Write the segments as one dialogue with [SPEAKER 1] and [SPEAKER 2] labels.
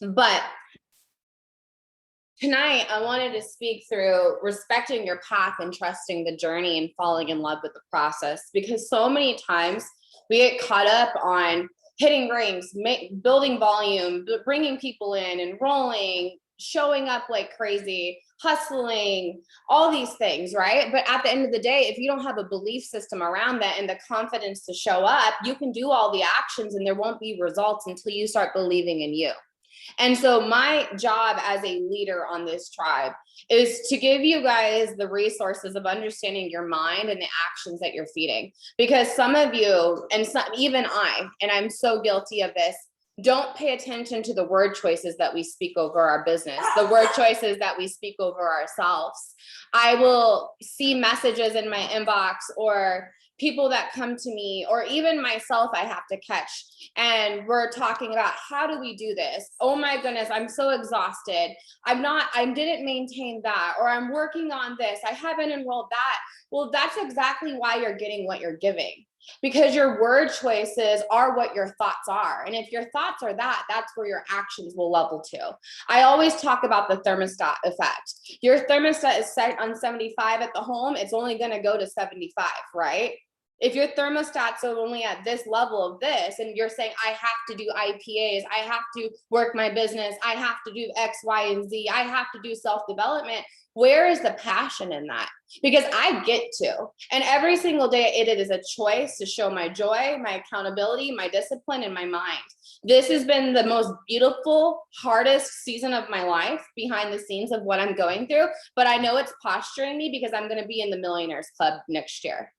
[SPEAKER 1] But tonight, I wanted to speak through respecting your path and trusting the journey and falling in love with the process, because so many times we get caught up on hitting ranks, building volume, bringing people in, enrolling, showing up like crazy, hustling, all these things, right? But at the end of the day, if you don't have a belief system around that and the confidence to show up, you can do all the actions and there won't be results until you start believing in you. And so my job as a leader on this tribe is to give you guys the resources of understanding your mind and the actions that you're feeding. Because some of you, and some, even and I'm so guilty of this, don't pay attention to the word choices that we speak over our business, the word choices that we speak over ourselves. I will see messages in my inbox or people that come to me, or even myself, I have to catch. And we're talking about, how do we do this? Oh my goodness, I'm so exhausted. I didn't maintain that, or I'm working on this. I haven't enrolled that. Well, that's exactly why you're getting what you're giving, because your word choices are what your thoughts are. And if your thoughts are that, that's where your actions will level to. I always talk about the thermostat effect. Your thermostat is set on 75 at the home, it's only going to go to 75, right? If your thermostat's only at this level of this, and you're saying, I have to do IPAs, I have to work my business, I have to do X, Y, and Z, I have to do self-development, where is the passion in that? Because I get to, and every single day it is a choice to show my joy, my accountability, my discipline, and my mind. This has been the most beautiful, hardest season of my life behind the scenes of what I'm going through, but I know it's posturing me because I'm going to be in the Millionaires Club next year.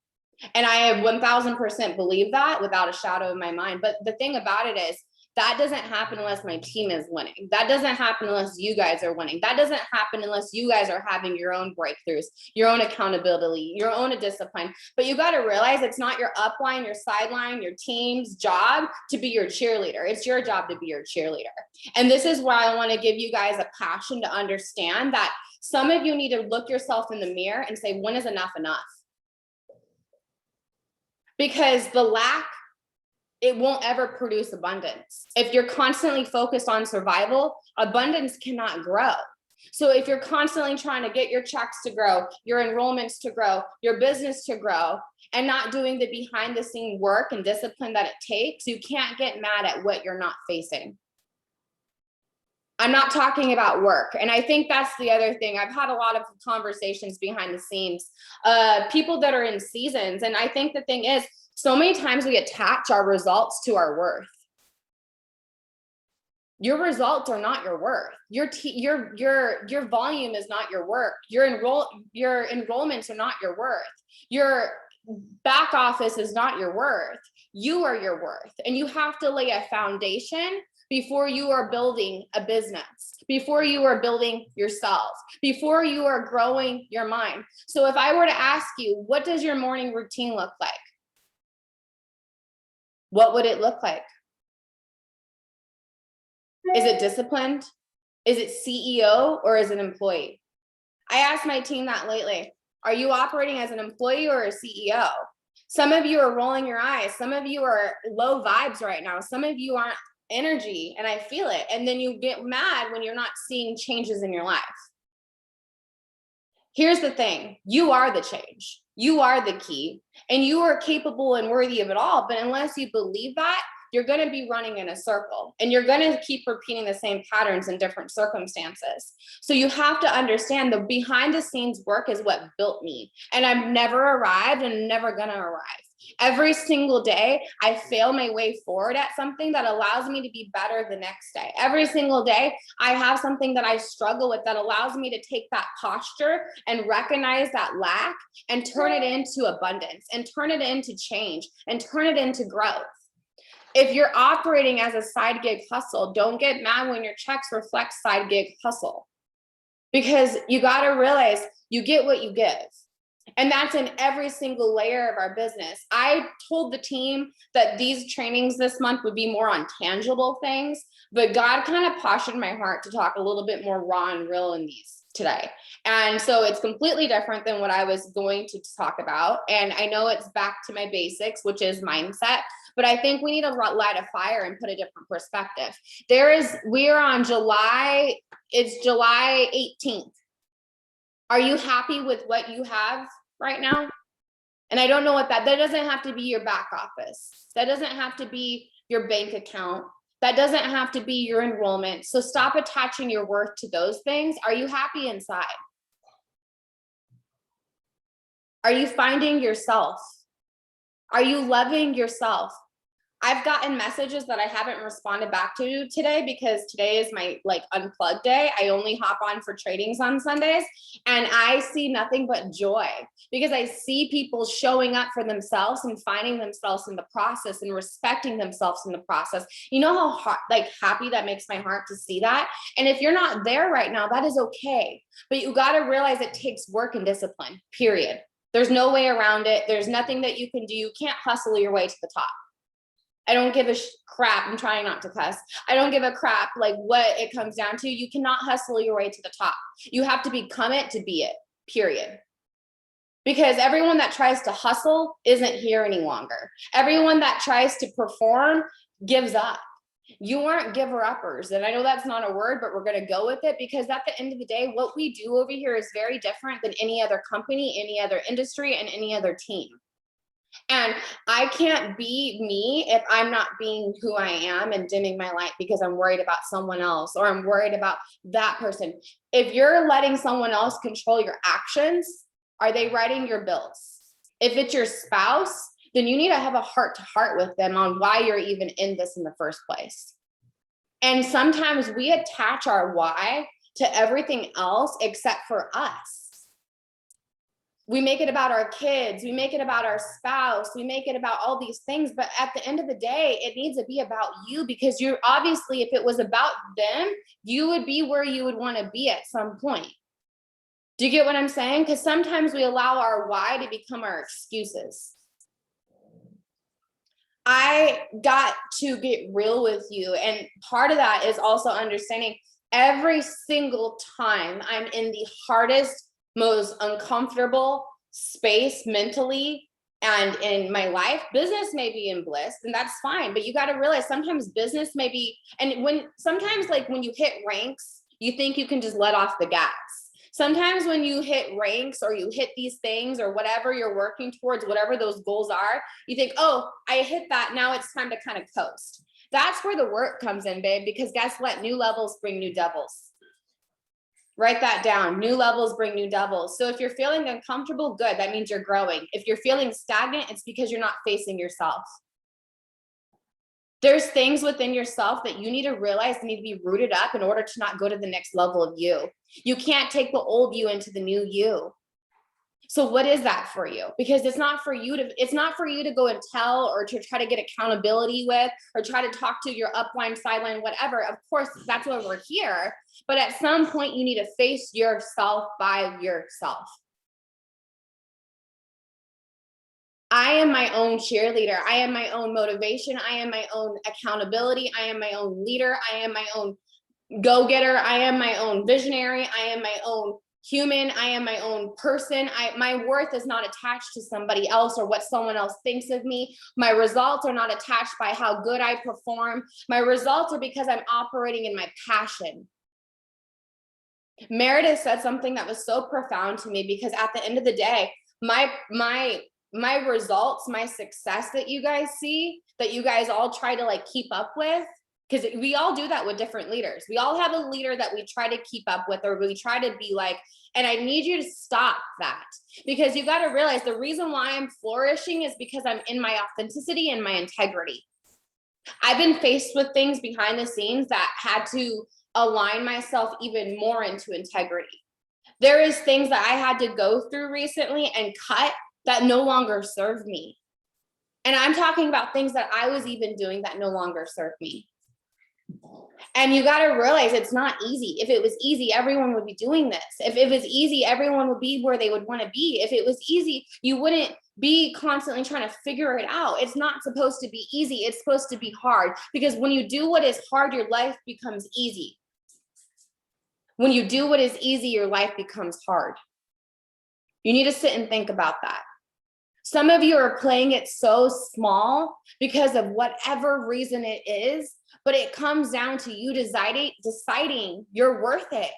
[SPEAKER 1] And I have 1000% believe that without a shadow of my mind. But the thing about it is, that doesn't happen unless my team is winning. That doesn't happen unless you guys are winning. That doesn't happen unless you guys are having your own breakthroughs, your own accountability, your own discipline. But you got to realize it's not your upline, your sideline, your team's job to be your cheerleader. It's your job to be your cheerleader. And this is why I want to give you guys a passion to understand that some of you need to look yourself in the mirror and say, when is enough enough? Because the lack, it won't ever produce abundance. If you're constantly focused on survival, abundance cannot grow. So if you're constantly trying to get your checks to grow, your enrollments to grow, your business to grow, and not doing the behind the scene work and discipline that it takes, you can't get mad at what you're not facing. I'm not talking about work. And I think that's the other thing. I've had a lot of conversations behind the scenes, people that are in seasons. And I think the thing is, so many times we attach our results to our worth. Your results are not your worth. Your volume is not your work. Your enrollments are not your worth. Your back office is not your worth. You are your worth. And you have to lay a foundation before you are building a business, before you are building yourself, before you are growing your mind. So if I were to ask you, what does your morning routine look like? What would it look like? Is it disciplined? Is it CEO or is it employee? I asked my team that lately. Are you operating as an employee or a CEO? Some of you are rolling your eyes. Some of you are low vibes right now. Some of you aren't energy, and I feel it. And then you get mad when you're not seeing changes in your life. Here's the thing. You are the change. You are the key, and you are capable and worthy of it all. But unless you believe that, you're going to be running in a circle, and you're going to keep repeating the same patterns in different circumstances. So you have to understand the behind the scenes work is what built me. And I've never arrived and never going to arrive. Every single day, I fail my way forward at something that allows me to be better the next day. Every single day, I have something that I struggle with that allows me to take that posture and recognize that lack and turn it into abundance and turn it into change and turn it into growth. If you're operating as a side gig hustle, don't get mad when your checks reflect side gig hustle, because you got to realize you get what you give. And that's in every single layer of our business. I told the team that these trainings this month would be more on tangible things, but God kind of postured my heart to talk a little bit more raw and real in these today. And so it's completely different than what I was going to talk about. And I know it's back to my basics, which is mindset, but I think we need to light a fire and put a different perspective. We are on it's July 18th. Are you happy with what you have right now? And I don't know that doesn't have to be your back office. That doesn't have to be your bank account. That doesn't have to be your enrollment. So stop attaching your worth to those things. Are you happy inside? Are you finding yourself? Are you loving yourself? I've gotten messages that I haven't responded back to today because today is my unplugged day. I only hop on for trainings on Sundays, and I see nothing but joy because I see people showing up for themselves and finding themselves in the process and respecting themselves in the process. You know how happy that makes my heart to see that. And if you're not there right now, that is okay. But you got to realize it takes work and discipline, period. There's no way around it. There's nothing that you can do. You can't hustle your way to the top. I don't give a crap. I'm trying not to cuss. I don't give a crap what it comes down to. You cannot hustle your way to the top. You have to become it to be it, period. Because everyone that tries to hustle isn't here any longer. Everyone that tries to perform gives up. You aren't giver-uppers. And I know that's not a word, but we're going to go with it because at the end of the day, what we do over here is very different than any other company, any other industry, and any other team. And I can't be me if I'm not being who I am and dimming my light because I'm worried about someone else or I'm worried about that person. If you're letting someone else control your actions, are they writing your bills? If it's your spouse, then you need to have a heart to heart with them on why you're even in this in the first place. And sometimes we attach our why to everything else except for us. We make it about our kids, we make it about our spouse, we make it about all these things, but at the end of the day, it needs to be about you because you're obviously, if it was about them, you would be where you would want to be at some point. Do you get what I'm saying? Because sometimes we allow our why to become our excuses. I got to get real with you, and part of that is also understanding every single time I'm in the hardest, most uncomfortable space mentally and in my life, business may be in bliss, and that's fine. But you got to realize sometimes business may be, and sometimes when you hit ranks, you think you can just let off the gas. Sometimes when you hit ranks or you hit these things or whatever you're working towards, whatever those goals are, you think, oh, I hit that. Now it's time to kind of coast. That's where the work comes in, babe, because guess what? New levels bring new devils. Write that down. New levels bring new devils. So if you're feeling uncomfortable, good. That means you're growing. If you're feeling stagnant, it's because you're not facing yourself. There's things within yourself that you need to realize need to be rooted up in order to not go to the next level of you. You can't take the old you into the new you. So what is that for you? Because it's not for you to go and tell or to try to get accountability with or try to talk to your upline, sideline, whatever. Of course, that's why we're here. But at some point, you need to face yourself by yourself. I am my own cheerleader. I am my own motivation. I am my own accountability. I am my own leader. I am my own go-getter. I am my own visionary. I am my own human. I am my own person. My worth is not attached to somebody else or what someone else thinks of me. My results are not attached by how good I perform. My results are because I'm operating in my passion. Meredith said something that was so profound to me because at the end of the day, my results, my success that you guys see, that you guys all try to keep up with, because we all do that with different leaders. We all have a leader that we try to keep up with or we try to be like, and I need you to stop that because you got to realize the reason why I'm flourishing is because I'm in my authenticity and my integrity. I've been faced with things behind the scenes that had to align myself even more into integrity. There is things that I had to go through recently and cut that no longer serve me. And I'm talking about things that I was even doing that no longer serve me. And you got to realize it's not easy. If it was easy, everyone would be doing this. If it was easy, everyone would be where they would want to be. If it was easy, you wouldn't be constantly trying to figure it out. It's not supposed to be easy. It's supposed to be hard because when you do what is hard, your life becomes easy. When you do what is easy, your life becomes hard. You need to sit and think about that. Some of you are playing it so small because of whatever reason it is, but it comes down to you deciding you're worth it.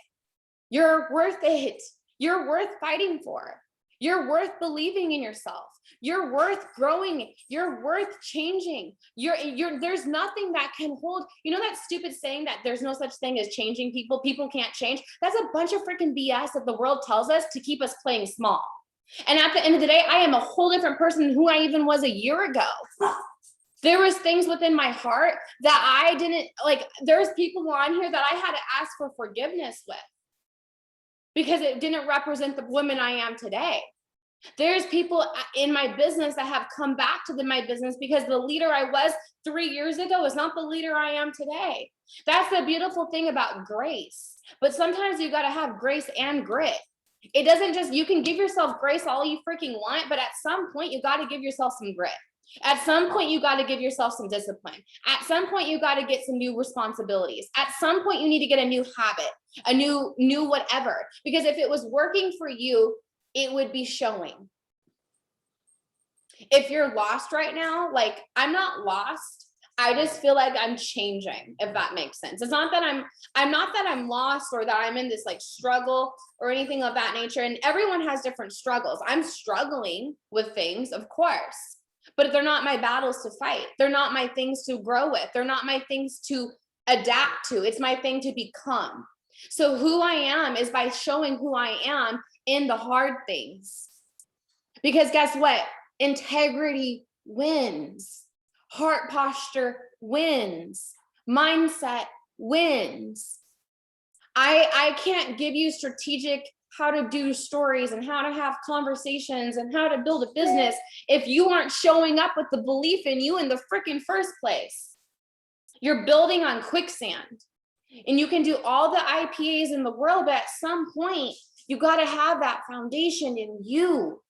[SPEAKER 1] You're worth it. You're worth fighting for. You're worth believing in yourself. You're worth growing. You're worth changing. There's nothing that can hold, that stupid saying that there's no such thing as changing people. People can't change. That's a bunch of freaking BS that the world tells us to keep us playing small. And at the end of the day, I am a whole different person than who I even was a year ago. There was things within my heart that I didn't like. There's people on here that I had to ask for forgiveness with because it didn't represent the woman I am today. There's people in my business that have come back to my business because the leader I was 3 years ago is not the leader I am today. That's the beautiful thing about grace. But sometimes you got to have grace and grit. It doesn't just, you can give yourself grace all you freaking want, but at some point you got to give yourself some grit. At some point you got to give yourself some discipline. At some point you got to get some new responsibilities. At some point you need to get a new habit, a new whatever. Because if it was working for you, it would be showing. If you're lost right now, like I'm not lost. I just feel like I'm changing, if that makes sense. It's not that I'm lost or that I'm in this like struggle or anything of that nature. And everyone has different struggles. I'm struggling with things, of course, but they're not my battles to fight. They're not my things to grow with. They're not my things to adapt to. It's my thing to become. So who I am is by showing who I am in the hard things. Because guess what? Integrity wins. Heart posture wins. Mindset wins. I can't give you strategic how to do stories and how to have conversations and how to build a business if you aren't showing up with the belief in you in the freaking first place. You're building on quicksand. And you can do all the IPAs in the world, but at some point, you got to have that foundation in you.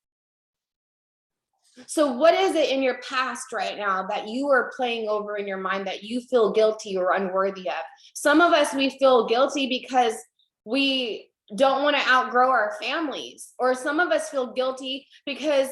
[SPEAKER 1] So what is it in your past right now that you are playing over in your mind that you feel guilty or unworthy of? Some of us, we feel guilty because we don't want to outgrow our families, or some of us feel guilty because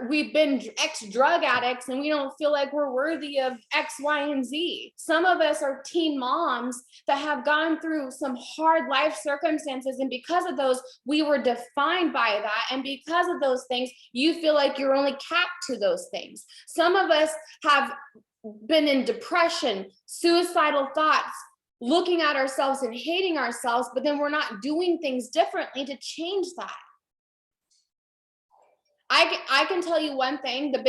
[SPEAKER 1] we've been ex-drug addicts and we don't feel like we're worthy of X, Y, and Z. Some of us are teen moms that have gone through some hard life circumstances, and because of those, we were defined by that. And because of those things, you feel like you're only capped to those things. Some of us have been in depression, suicidal thoughts, looking at ourselves and hating ourselves, but then we're not doing things differently to change that. I can tell you one thing, not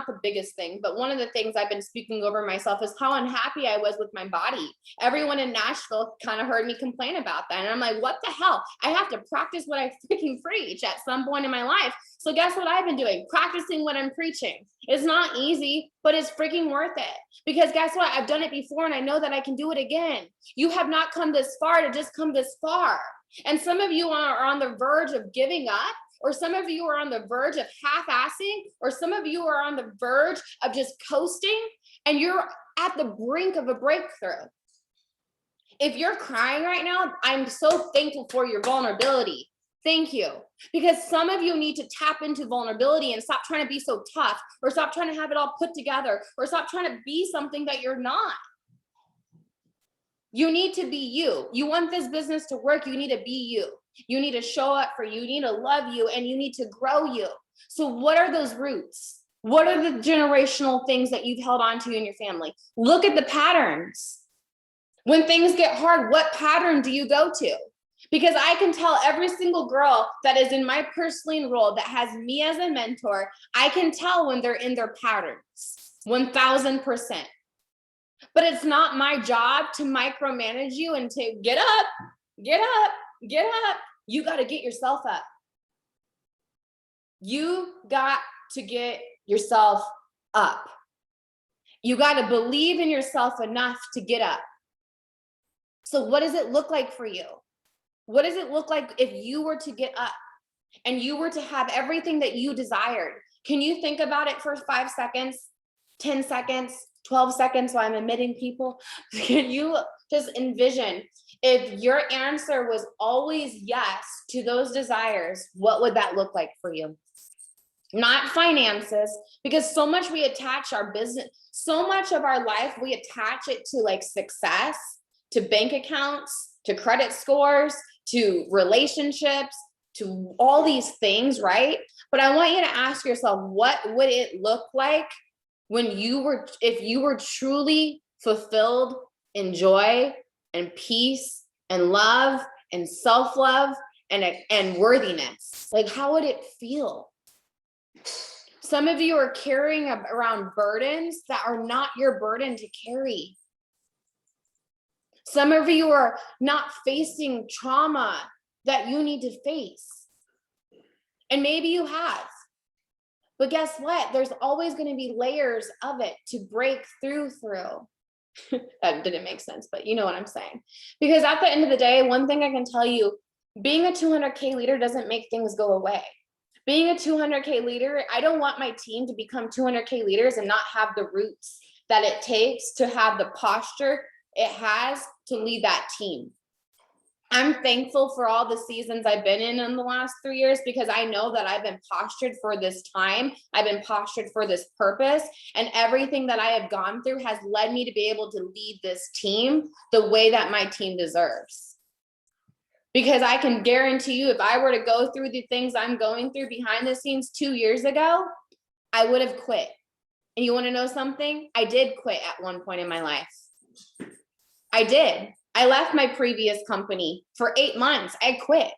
[SPEAKER 1] the biggest thing, but one of the things I've been speaking over myself is how unhappy I was with my body. Everyone in Nashville kind of heard me complain about that. And I'm like, what the hell? I have to practice what I freaking preach at some point in my life. So guess what I've been doing? Practicing what I'm preaching. It's not easy, but it's freaking worth it. Because guess what? I've done it before and I know that I can do it again. You have not come this far to just come this far. And some of you are on the verge of giving up. Or some of you are on the verge of half-assing, or some of you are on the verge of just coasting, and you're at the brink of a breakthrough. If you're crying right now, I'm so thankful for your vulnerability. Thank you. Because some of you need to tap into vulnerability and stop trying to be so tough, or stop trying to have it all put together, or stop trying to be something that you're not. You need to be you. You want this business to work, you need to be you. You need to show up for you. You need to love you, and you need to grow you. So what are those roots? What are the generational things that you've held on to in your family? Look at the patterns. When things get hard, what pattern do you go to? Because I can tell every single girl that is in my purslane role that has me as a mentor, I can tell when they're in their patterns, 1000%. But it's not my job to micromanage you and to get up, get up. Get up. You got to get yourself up. You got to get yourself up. You got to believe in yourself enough to get up. So what does it look like for you? What does it look like if you were to get up and you were to have everything that you desired? Can you think about it for 5 seconds, 10 seconds, 12 seconds while I'm admitting people? Can you just envision if your answer was always yes to those desires, what would that look like for you? not finances, because so much we attach our business, so much of our life, we attach it to like success, to bank accounts, to credit scores, to relationships, to all these things, right? But I want you to ask yourself, what would it look like when you were, if you were truly fulfilled in joy and peace and love and self-love and worthiness? Like, how would it feel? Some of you are carrying around burdens that are not your burden to carry. Some of you are not facing trauma that you need to face. And maybe you have. But guess what? There's always going to be layers of it to break through. That didn't make sense, but you know what I'm saying. Because at the end of the day, one thing I can tell you, being a 200K leader doesn't make things go away. Being a 200K leader, I don't want my team to become 200K leaders and not have the roots that it takes to have the posture it has to lead that team. I'm thankful for all the seasons I've been in the last 3 years, because I know that I've been postured for this time. I've been postured for this purpose, and everything that I have gone through has led me to be able to lead this team the way that my team deserves. Because I can guarantee you, if I were to go through the things I'm going through behind the scenes 2 years ago, I would have quit. And you want to know something? I did quit at one point in my life. I did. I left my previous company for 8 months. I quit.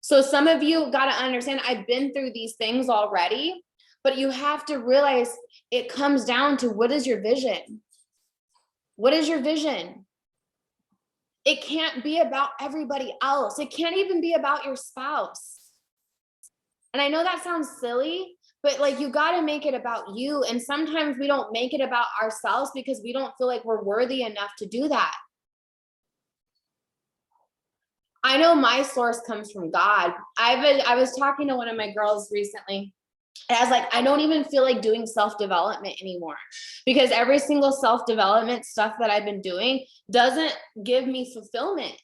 [SPEAKER 1] So some of you got to understand, I've been through these things already, but you have to realize it comes down to, what is your vision? What is your vision? It can't be about everybody else. It can't even be about your spouse. And I know that sounds silly, but like, you got to make it about you. And sometimes we don't make it about ourselves because we don't feel like we're worthy enough to do that. I know my source comes from God. I was talking to one of my girls recently, and I was like, I don't even feel like doing self-development anymore, because every single self-development stuff that I've been doing doesn't give me fulfillment.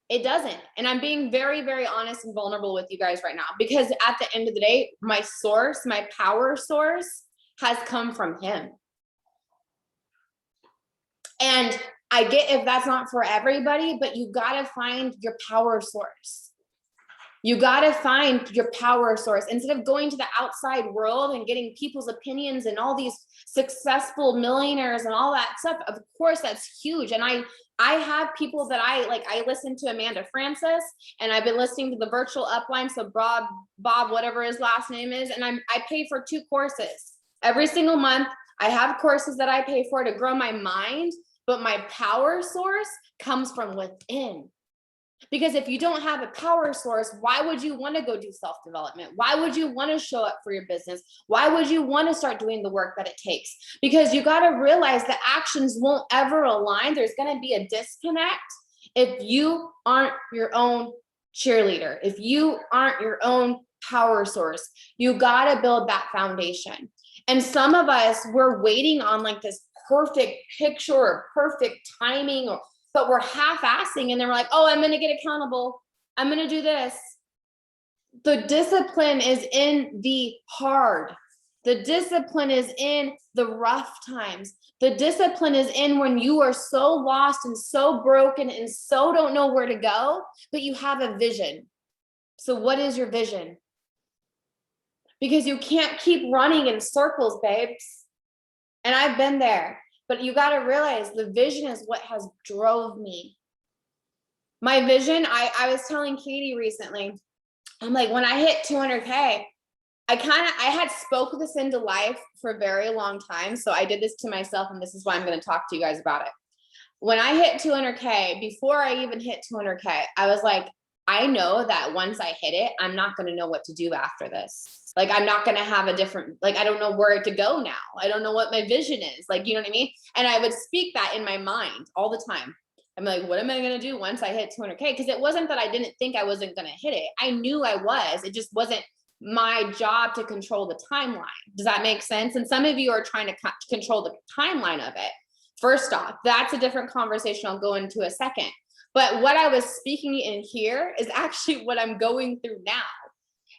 [SPEAKER 1] It doesn't. And I'm being very, very honest and vulnerable with you guys right now, because at the end of the day, my source, my power source, has come from Him. And I get if that's not for everybody, but you got to find your power source. You got to find your power source instead of going to the outside world and getting people's opinions and all these successful millionaires and all that stuff. Of course, that's huge. And I have people that I like. I listen to Amanda Francis, and I've been listening to the virtual upline. So Bob, whatever his last name is. And I pay for 2 courses every single month. I have courses that I pay for to grow my mind, but my power source comes from within. Because if you don't have a power source, why would you want to go do self-development? Why would you want to show up for your business? Why would you want to start doing the work that it takes? Because you got to realize the actions won't ever align. There's going to be a disconnect if you aren't your own cheerleader, if you aren't your own power source. You got to build that foundation. And some of us, we're waiting on like this perfect picture or perfect timing, but we're half-assing, and then we're like, oh, I'm going to get accountable. I'm going to do this. The discipline is in the hard. The discipline is in the rough times. The discipline is in when you are so lost and so broken and so don't know where to go, but you have a vision. So what is your vision? Because you can't keep running in circles, babes. And I've been there, but you got to realize the vision is what has drove me. My vision, I was telling Katie recently, I'm like, when I hit 200K, I had spoke this into life for a very long time. So I did this to myself, and this is why I'm going to talk to you guys about it. When I hit 200K, before I even hit 200K, I was like, I know that once I hit it, I'm not going to know what to do after this. Like, I'm not going to have a different, like, I don't know where to go now. I don't know what my vision is. Like, you know what I mean? And I would speak that in my mind all the time. I'm like, what am I going to do once I hit 200K? Because it wasn't that I didn't think I wasn't going to hit it. I knew I was. It just wasn't my job to control the timeline. Does that make sense? And some of you are trying to control the timeline of it. First off, that's a different conversation I'll go into a second. But what I was speaking in here is actually what I'm going through now.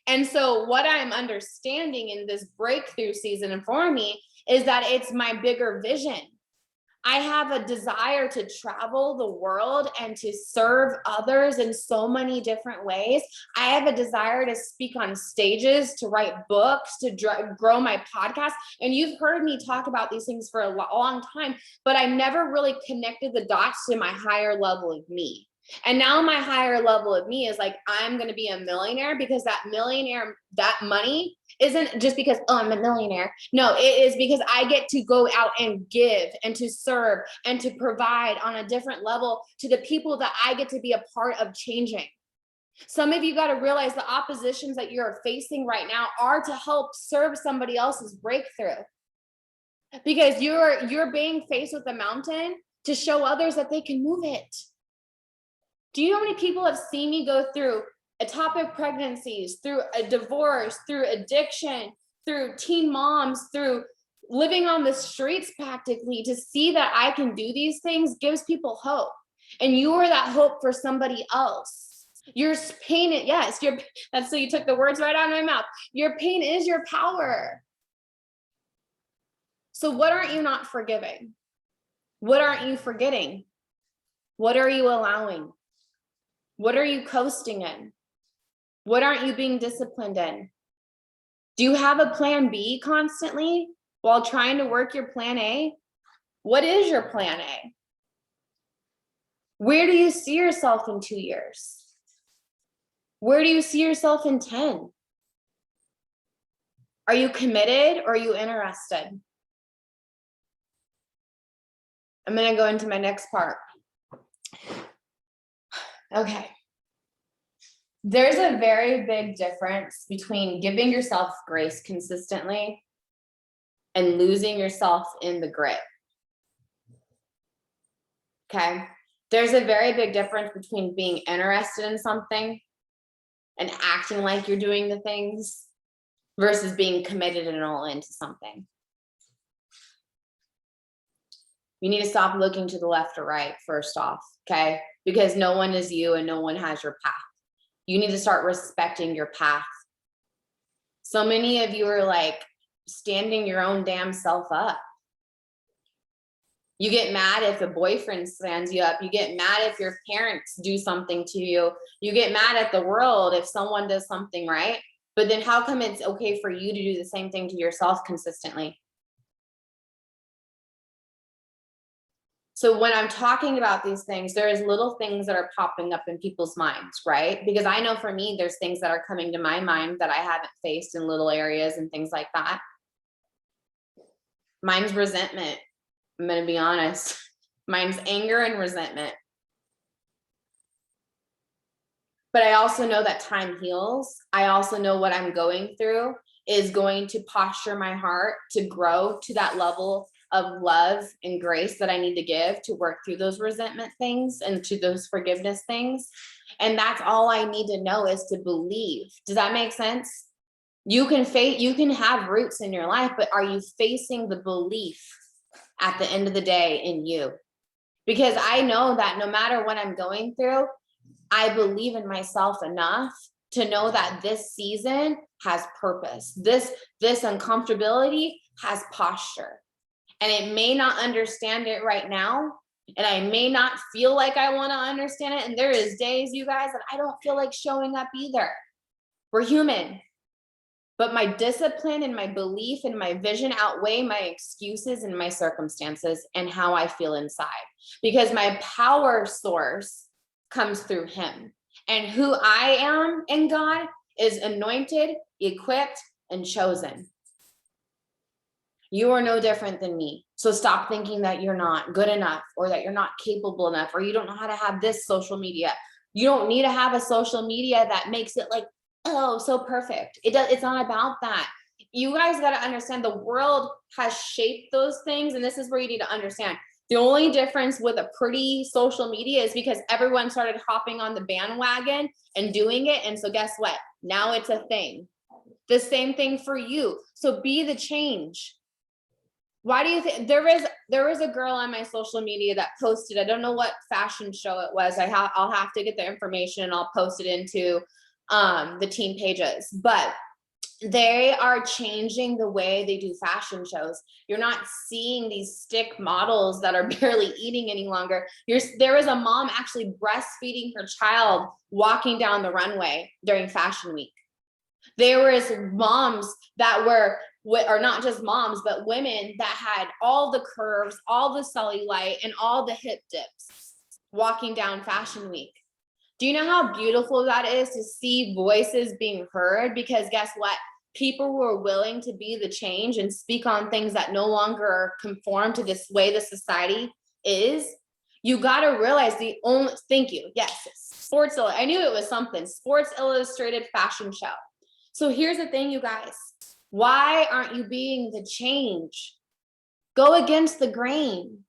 [SPEAKER 1] And so what I'm understanding in this breakthrough season for me is that it's my bigger vision. I have a desire to travel the world and to serve others in so many different ways. I have a desire to speak on stages, to write books, to grow my podcast. And you've heard me talk about these things for a long time, but I never really connected the dots to my higher level of me. And now my higher level of me is like, I'm going to be a millionaire, because that money isn't just because, oh, I'm a millionaire. No, it is because I get to go out and give and to serve and to provide on a different level to the people that I get to be a part of changing. Some of you got to realize the oppositions that you're facing right now are to help serve somebody else's breakthrough, because you're being faced with a mountain to show others that they can move it. Do you know how many people have seen me go through ectopic pregnancies, through a divorce, through addiction, through teen moms, through living on the streets practically? To see that I can do these things gives people hope. And you are that hope for somebody else. Your pain, yes, that's so you took the words right out of my mouth. Your pain is your power. So what aren't you not forgiving? What aren't you forgetting? What are you allowing? What are you coasting in? What aren't you being disciplined in? Do you have a plan B constantly while trying to work your plan A? What is your plan A? Where do you see yourself in 2 years? Where do you see yourself in 10? Are you committed or are you interested? I'm going to go into my next part. Okay. There's a very big difference between giving yourself grace consistently and losing yourself in the grit. Okay. There's a very big difference between being interested in something and acting like you're doing the things versus being committed and all into something. You need to stop looking to the left or right, first off, okay? Because no one is you and no one has your path. You need to start respecting your path. So many of you are like standing your own damn self up. You get mad if a boyfriend stands you up. You get mad if your parents do something to you. You get mad at the world if someone does something right. But then how come it's okay for you to do the same thing to yourself consistently? So when I'm talking about these things, there's little things that are popping up in people's minds, right? Because I know for me, there's things that are coming to my mind that I haven't faced in little areas and things like that. Mine's resentment. I'm going to be honest. Mine's anger and resentment. But I also know that time heals. I also know what I'm going through is going to posture my heart to grow to that level of love and grace that I need to give to work through those resentment things and to those forgiveness things. And that's all I need to know is to believe. Does that make sense? You can have roots in your life, but are you facing the belief at the end of the day in you? Because I know that no matter what I'm going through, I believe in myself enough to know that this season has purpose. This uncomfortability has posture. And it may not understand it right now. And I may not feel like I want to understand it. And there is days, you guys, that I don't feel like showing up either. We're human. But my discipline and my belief and my vision outweigh my excuses and my circumstances and how I feel inside. Because my power source comes through him. And who I am in God is anointed, equipped, and chosen. You are no different than me. So stop thinking that you're not good enough or that you're not capable enough or you don't know how to have this social media. You don't need to have a social media that makes it like, oh, so perfect. It's not about that. You guys got to understand the world has shaped those things. And this is where you need to understand. The only difference with a pretty social media is because everyone started hopping on the bandwagon and doing it. And so guess what? Now it's a thing. The same thing for you. So be the change. Why do you think there was a girl on my social media that posted, I don't know what fashion show it was. I'll have to get the information and I'll post it into the team pages, but they are changing the way they do fashion shows. You're not seeing these stick models that are barely eating any longer. There was a mom actually breastfeeding her child walking down the runway during Fashion Week. There was moms that were, or not just moms, but women that had all the curves, all the cellulite, and all the hip dips walking down Fashion Week. Do you know how beautiful that is to see voices being heard? Because guess what? People who are willing to be the change and speak on things that no longer conform to this way the society is. You got to realize thank you. Yes, Sports Illustrated. I knew it was something. Sports Illustrated fashion show. So here's the thing, you guys. Why aren't you being the change? Go against the grain.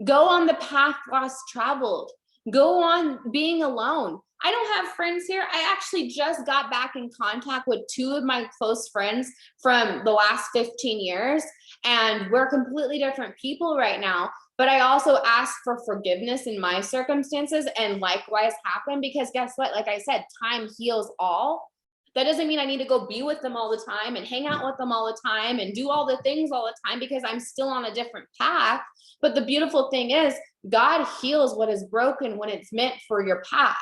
[SPEAKER 1] Go on the path less traveled. Go on being alone. I don't have friends here. I actually just got back in contact with 2 of my close friends from the last 15 years, and we're completely different people right now. But I also asked for forgiveness in my circumstances, and likewise happened, because guess what? Like I said, time heals all. That doesn't mean I need to go be with them all the time and hang out with them all the time and do all the things all the time, because I'm still on a different path. But the beautiful thing is, God heals what is broken when it's meant for your path.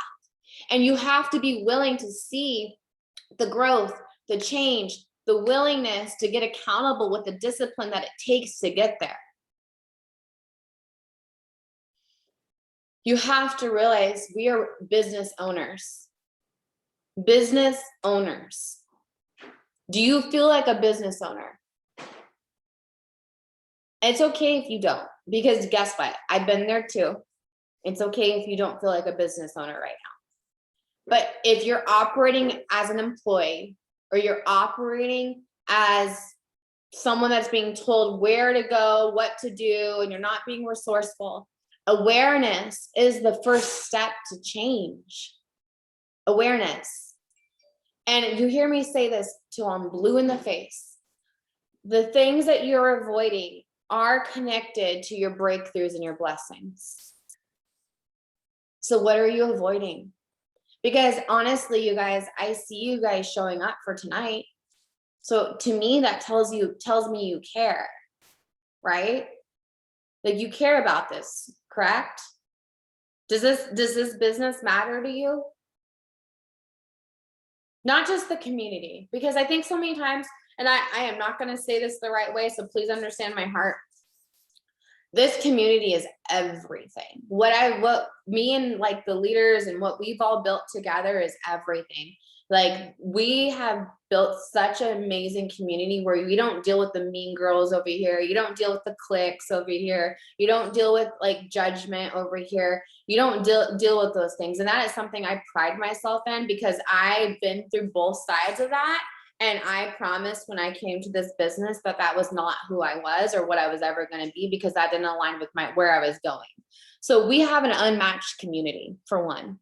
[SPEAKER 1] And you have to be willing to see the growth, the change, the willingness to get accountable with the discipline that it takes to get there. You have to realize we are business owners. Business owners. Do you feel like a business owner? It's okay if you don't, because guess what? I've been there too. It's okay if you don't feel like a business owner right now. But if you're operating as an employee, or you're operating as someone that's being told where to go, what to do, and you're not being resourceful, awareness is the first step to change. Awareness. And you hear me say this till I'm blue in the face. The things that you're avoiding are connected to your breakthroughs and your blessings. So what are you avoiding? Because honestly, you guys, I see you guys showing up for tonight. So to me, that tells me you care, right? Like you care about this, correct? Does this business matter to you? Not just the community, because I think so many times, and I am not going to say this the right way, so please understand my heart. This community is everything. What me and like the leaders and what we've all built together is everything. Like we have built such an amazing community where we don't deal with the mean girls over here. You don't deal with the cliques over here. You don't deal with like judgment over here. You don't deal with those things. And that is something I pride myself in, because I've been through both sides of that. And I promised when I came to this business that was not who I was or what I was ever going to be, because that didn't align with where I was going. So we have an unmatched community, for one.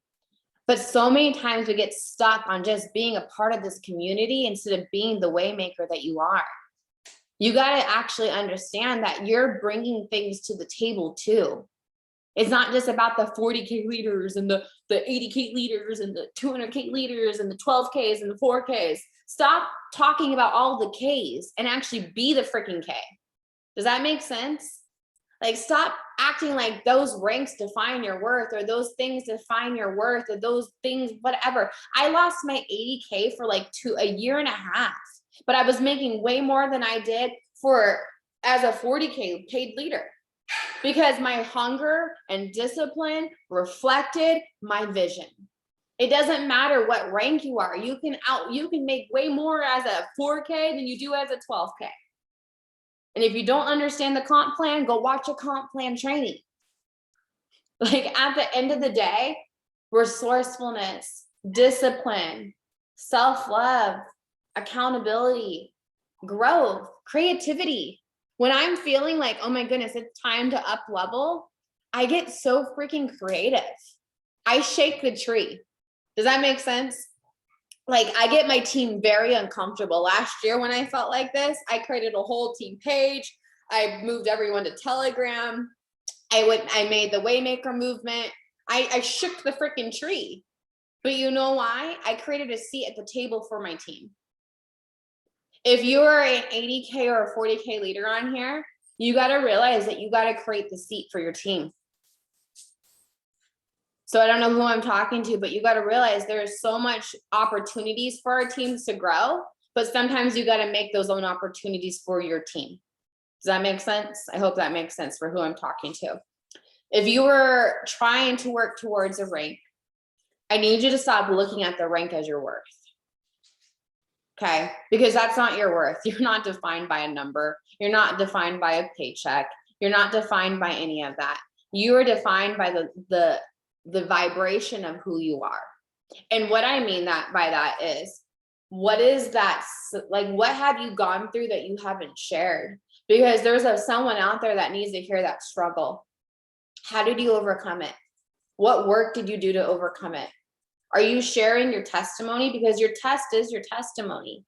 [SPEAKER 1] But so many times we get stuck on just being a part of this community instead of being the waymaker that you are. You got to actually understand that you're bringing things to the table too. It's not just about the 40K leaders and the 80K leaders and the 200K leaders and the 12Ks and the 4Ks. Stop talking about all the Ks and actually be the freaking K. Does that make sense? Like, stop acting like those ranks define your worth, or those things define your worth, or those things, whatever. I lost my 80K for like a year and a half, but I was making way more than I did as a 40K paid leader, because my hunger and discipline reflected my vision. It doesn't matter what rank you are. You can make way more as a 4K than you do as a 12K. And if you don't understand the comp plan, go watch a comp plan training. Like at the end of the day, resourcefulness, discipline, self-love, accountability, growth, creativity. When I'm feeling like, oh my goodness, it's time to up level, I get so freaking creative. I shake the tree. Does that make sense? Like I get my team very uncomfortable. Last year when I felt like this, I created a whole team page. I moved everyone to Telegram. I made the Waymaker movement. I shook the freaking tree. But you know why? I created a seat at the table for my team. If you are an 80K or a 40K leader on here, you got to realize that you got to create the seat for your team. So I don't know who I'm talking to, but you got to realize there's so much opportunities for our teams to grow, but sometimes you got to make those own opportunities for your team. Does that make sense? I hope that makes sense for who I'm talking to. If you were trying to work towards a rank, I need you to stop looking at the rank as your worth. Okay, because that's not your worth. You're not defined by a number. You're not defined by a paycheck. You're not defined by any of that. You are defined by the vibration of who you are. And what I mean by that is, what is that, like, what have you gone through that you haven't shared? Because there's someone out there that needs to hear that struggle. How did you overcome it? What work did you do to overcome it? Are you sharing your testimony? Because your test is your testimony.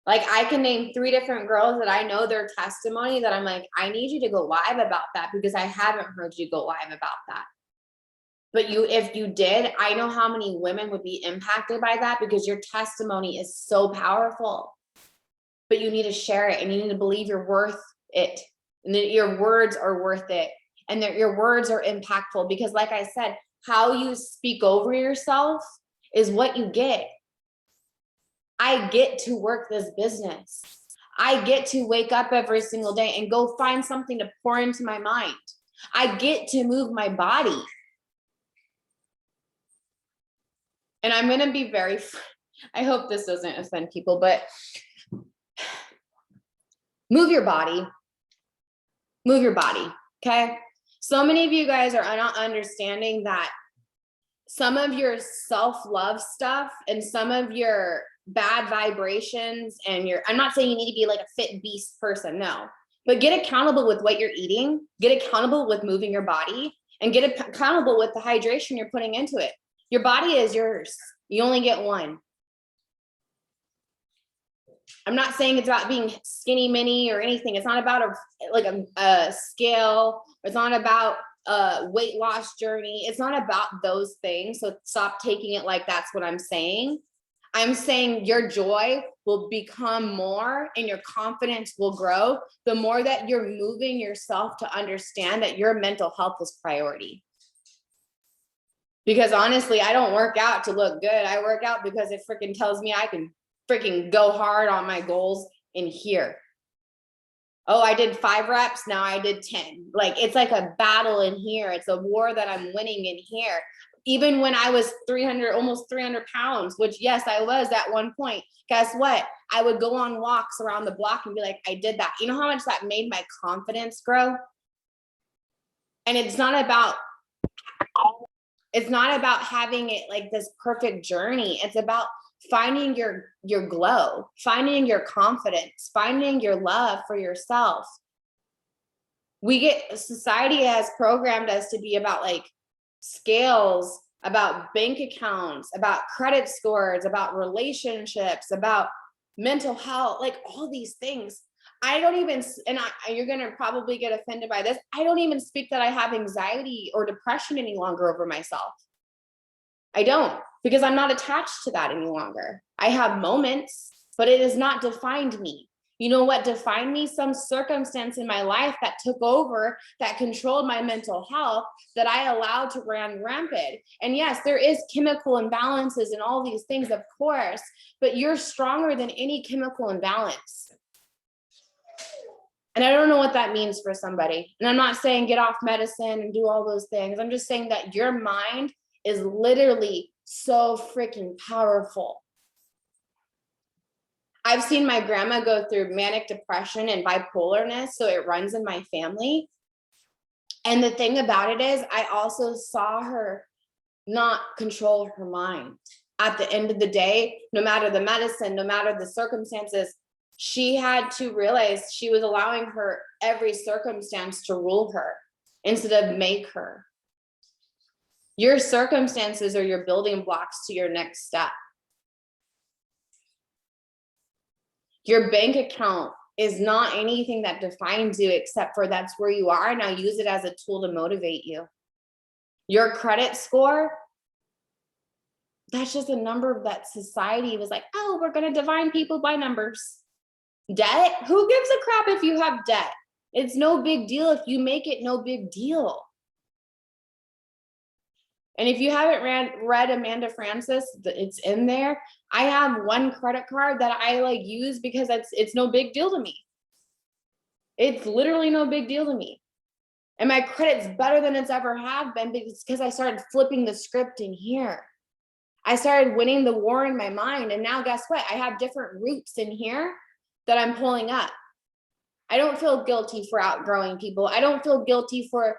[SPEAKER 1] Like, I can name 3 different girls that I know their testimony that I'm like, I need you to go live about that, because I haven't heard you go live about that. But if you did, I know how many women would be impacted by that, because your testimony is so powerful. But you need to share it, and you need to believe you're worth it, and that your words are worth it, and that your words are impactful. Because like I said, how you speak over yourself is what you get. I get to work this business. I get to wake up every single day and go find something to pour into my mind. I get to move my body. And I'm going to be I hope this doesn't offend people, but move your body. Move your body. Okay. So many of you guys are not understanding that some of your self-love stuff and some of your bad vibrations and I'm not saying you need to be like a fit beast person, no, but get accountable with what you're eating, get accountable with moving your body, and get accountable with the hydration you're putting into it. Your body is yours. You only get one. I'm not saying it's about being skinny mini or anything. It's not about a scale. It's not about a weight loss journey. It's not about those things. So stop taking it like that's what I'm saying. I'm saying your joy will become more and your confidence will grow the more that you're moving yourself to understand that your mental health is priority. Because honestly, I don't work out to look good. I work out because it freaking tells me I can freaking go hard on my goals in here. Oh, I did 5 reps. Now I did 10. Like, it's like a battle in here. It's a war that I'm winning in here. Even when I was almost 300 pounds, which yes, I was at one point. Guess what? I would go on walks around the block and be like, I did that. You know how much that made my confidence grow? And it's not about having it like this perfect journey. It's about finding your glow, finding your confidence, finding your love for yourself. Society has programmed us to be about like scales, about bank accounts, about credit scores, about relationships, about mental health, like all these things. I don't even, you're going to probably get offended by this. I don't even speak that I have anxiety or depression any longer over myself. I don't, because I'm not attached to that any longer. I have moments, but it has not defined me. You know what defined me? Some circumstance in my life that took over, that controlled my mental health, that I allowed to run rampant. And yes, there is chemical imbalances and all these things, of course, but you're stronger than any chemical imbalance. And I don't know what that means for somebody. And I'm not saying get off medicine and do all those things. I'm just saying that your mind is literally so freaking powerful. I've seen my grandma go through manic depression and bipolarness, so it runs in my family. And the thing about it is, I also saw her not control her mind. At the end of the day, no matter the medicine, no matter the circumstances, she had to realize she was allowing her every circumstance to rule her instead of make her. Your circumstances are your building blocks to your next step. Your bank account is not anything that defines you, except for that's where you are. Now use it as a tool to motivate you. Your credit score that's just a number that society was like, oh, we're going to define people by numbers. Debt? Who gives a crap if you have debt? It's no big deal if you make it no big deal. And if you haven't read Amanda Frances, it's in there. I have one credit card that I like use because it's no big deal to me. It's literally no big deal to me. And my credit's better than it's ever have been because I started flipping the script in here. I started winning the war in my mind. And now guess what? I have different roots in here that I'm pulling up. I don't feel guilty for outgrowing people. I don't feel guilty for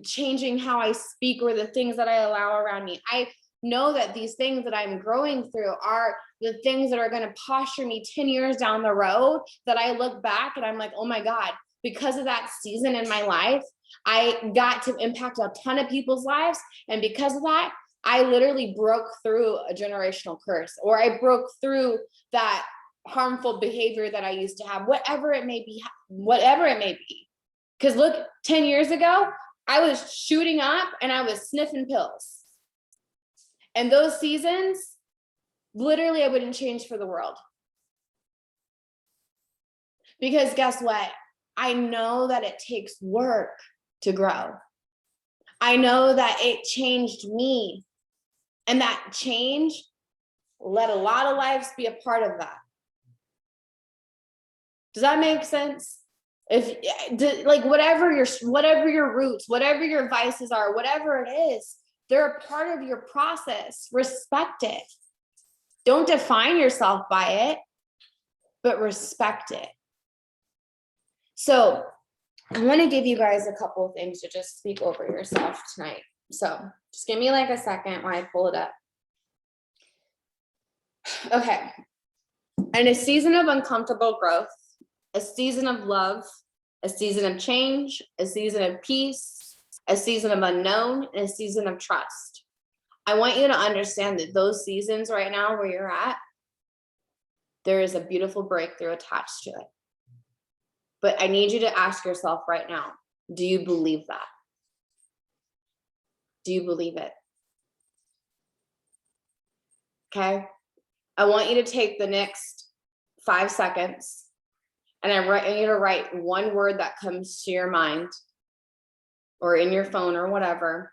[SPEAKER 1] changing how I speak or the things that I allow around me. I know that these things that I'm growing through are the things that are going to posture me 10 years down the road, that I look back and I'm like, oh my God, because of that season in my life, I got to impact a ton of people's lives. And because of that, I literally broke through a generational curse, or I broke through that harmful behavior that I used to have, whatever it may be, Because look, 10 years ago, I was shooting up and I was sniffing pills. And those seasons, literally, I wouldn't change for the world. Because guess what? I know that it takes work to grow. I know that it changed me. And that change let a lot of lives be a part of that. Does that make sense? If like whatever your roots, whatever your vices are, whatever it is, they're a part of your process. Respect it. Don't define yourself by it, but respect it. So I want to give you guys a couple of things to just speak over yourself tonight. So just give me like a second while I pull it up. Okay. In a season of uncomfortable growth, a season of love, a season of change, a season of peace, a season of unknown, and a season of trust. I want you to understand that those seasons right now where you're at, there is a beautiful breakthrough attached to it. But I need you to ask yourself right now, do you believe that? Do you believe it? Okay. I want you to take the next 5 seconds and I want you to write one word that comes to your mind or in your phone or whatever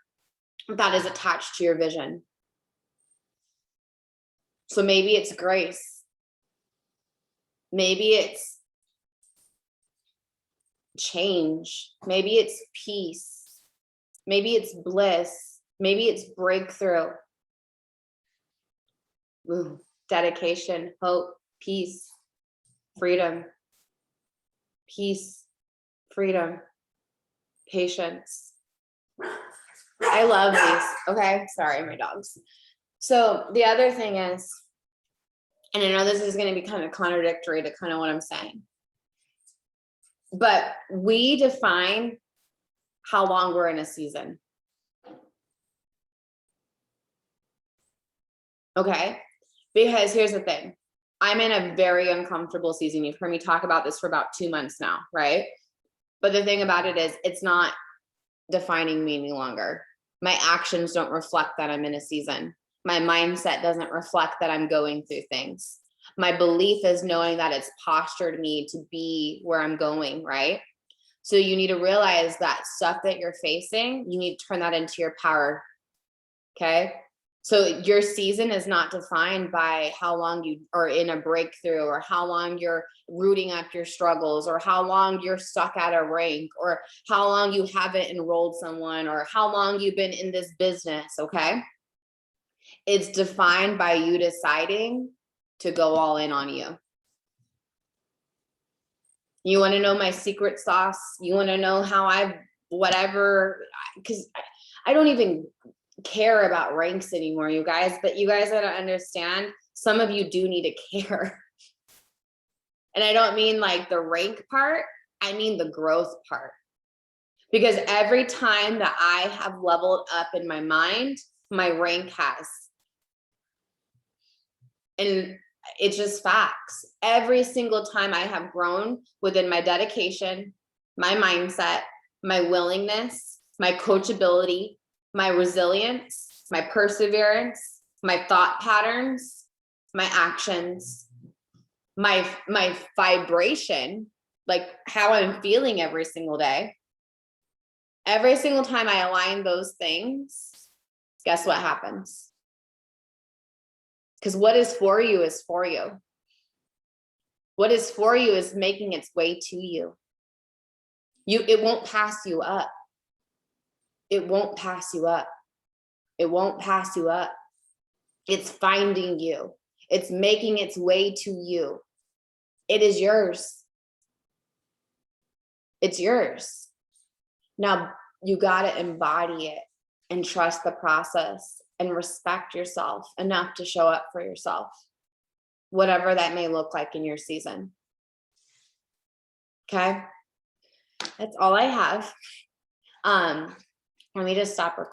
[SPEAKER 1] that is attached to your vision. So maybe it's grace. Maybe it's change. Maybe it's peace. Maybe it's bliss. Maybe it's breakthrough. Ooh, dedication, hope, peace, freedom. Peace, freedom, patience. I love these. Okay, sorry, my dogs. So the other thing is, and I know this is going to be kind of contradictory to kind of what I'm saying, but we define how long we're in a season. Okay, because here's the thing. I'm in a very uncomfortable season. You've heard me talk about this for about 2 months now, right? But the thing about it is it's not defining me any longer. My actions don't reflect that I'm in a season. My mindset doesn't reflect that I'm going through things. My belief is knowing that it's postured me to be where I'm going, right? So you need to realize that stuff that you're facing, you need to turn that into your power, okay? So your season is not defined by how long you are in a breakthrough or how long you're rooting up your struggles or how long you're stuck at a rank or how long you haven't enrolled someone or how long you've been in this business, okay? It's defined by you deciding to go all in on you. You want to know my secret sauce? You want to know how whatever, because I don't even care about ranks anymore, you guys, but you guys gotta understand, some of you do need to care. And I don't mean like the rank part, I mean the growth part. Because every time that I have leveled up in my mind, my rank has. And it's just facts. Every single time I have grown within my dedication, my mindset, my willingness, my coachability, my resilience, my perseverance, my thought patterns, my actions, my vibration, like how I'm feeling every single day. Every single time I align those things, guess what happens? Because what is for you is for you. What is for you is making its way to you. It won't pass you up. It won't pass you up. It won't pass you up. It's finding you. It's making its way to you. It is yours. It's yours. Now you got to embody it and trust the process and respect yourself enough to show up for yourself, whatever that may look like in your season. Okay. That's all I have. Let me just stop recording.